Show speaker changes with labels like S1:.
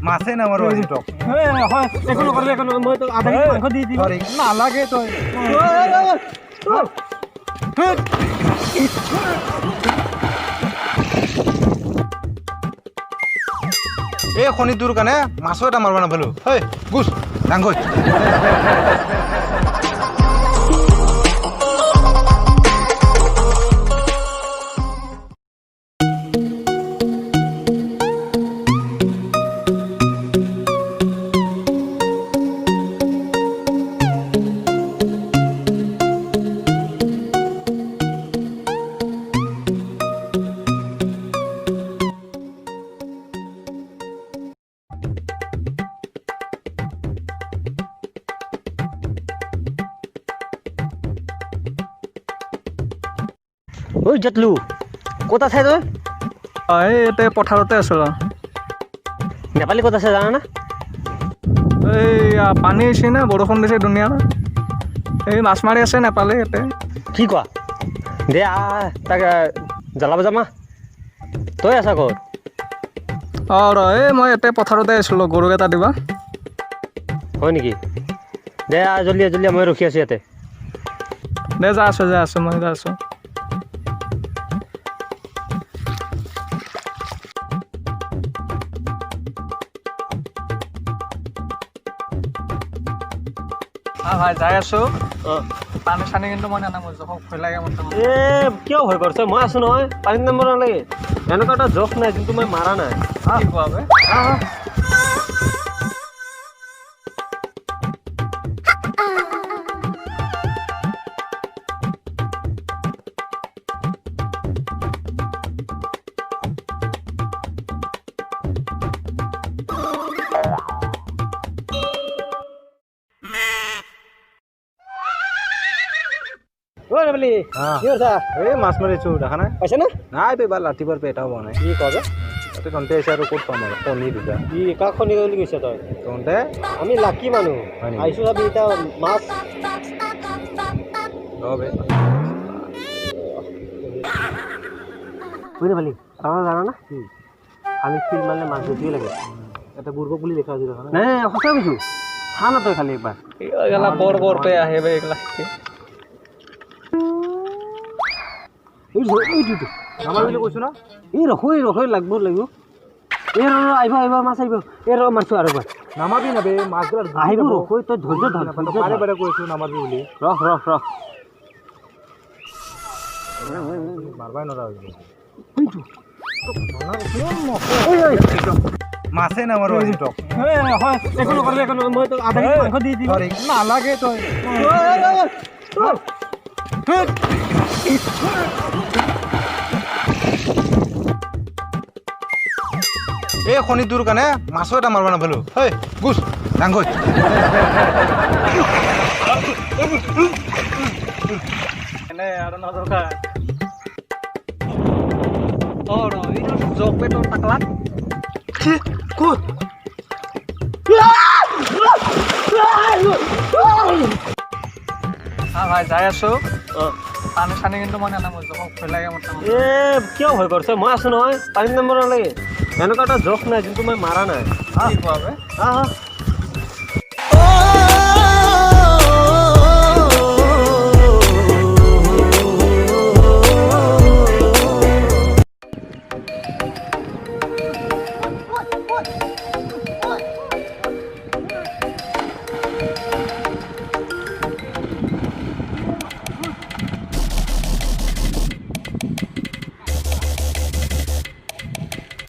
S1: মাছে নামাৰো আজি তোক
S2: হয় একো নকৰিলে একো মই তোক আধা কেজি মাংস দি দিম
S1: নালাগে তই এই শনিটোৰ কাৰণে মাছো এটা মাৰিব নাপালো হয় গুছ ডাঙৰ
S2: ঐ জেতলু ক'ত আছে তই
S3: এই ইয়াতে পথাৰতে আছোঁ ৰ
S2: নেপালী ক'ত আছে জানা না
S3: এই পানী আহিছে না বৰষুণ দিছে ধুনীয়া এই মাছ মাৰি আছে নেপালী ইয়াতে
S2: কি কোৱা দে তাক জ্বলাব যামা তই আছা ক'ত
S3: অঁ ৰ এই মই ইয়াতে পথাৰতে আছিলোঁ গৰুকেইটা দিবা
S2: হয় নেকি দে জলদি জলদি মই ৰখি আছোঁ ইয়াতে
S3: দে যা আছোঁ মই যা আছোঁ ভাই যাই আছোঁ পানী চানী কিন্তু মই নানামো জোখক ভয় লাগে মোৰ
S2: কিয় ভয় কৰিছ মই আছোঁ নহয় পানীত নামিব নালাগে এনেকুৱা এটা জোখ নাই কিন্তু মই মাৰা নাই
S3: কি কোৱা বে
S1: এই মাছ মাৰিছোঁ দেখা নাই
S2: পাইছে না
S1: নাই এইবাৰ ৰাতিপুৱাৰ পেটাও পোৱা নাই
S2: কি কয়
S1: তাতে তহঁতে আহিছে আৰু ক'ত পাম আৰু কণী দুটা
S2: কি কাক খনি বুলি কৈছে তই
S1: তহঁতে
S2: আমি লাকি মানুহ
S1: হয় নেকি?
S2: আহিছোঁ চাবি এতিয়া মাছ বুঝতে পারলি আমার জানা না খালি ফিল মারলে মাছ বেশি লাগে
S1: এটা বুৰ্বক বুলি দেখা আছে দেখা নাই
S2: না সঁচা কৈছো খা না তই খালি একবার
S3: এইগিলা বৰ পে আহে বে এইগিলা
S1: আমাৰ বুলি কৈছোঁ না
S2: এই ৰখৈ লাগব এই আহিব মাছ আহিব এই মাছ আৰু এবাৰ
S1: নামাবি না বে মাছবিলাক
S2: আহিব ৰখৈ তই ধৈৰ্য ধৰ
S1: বাৰে বাৰে কৈছোঁ নামাবি বুলি
S2: ৰখ
S1: মাৰবাই নৰা হৈ গ'ল
S2: ঐ
S1: মাছে নামাৰো আজি তোক
S2: হয় একো নকৰিলে একো মই তোক আধা কেজি মাংস দি দিম
S1: নালাগে তই এই শনিটোৰ কাৰণে মাছো এটা মাৰিব নাপালো হয় গুছ ডাঙৰ
S3: এনে আৰু নদৰকাৰ অঁ ৰ এইটো জগ পেটৰ টাকলাত
S1: ক'ত
S3: ভাই যাই আছোঁ পানী চানী কিন্তু মই নানামো জোখক ভয় লাগে মোৰ
S2: কিয় ভয় কৰিছ মই আছোঁ নহয় পানীত নামিব নালাগে এনেকুৱা এটা জোখ নাই কিন্তু মই মাৰা নাই
S3: কি কোৱা বে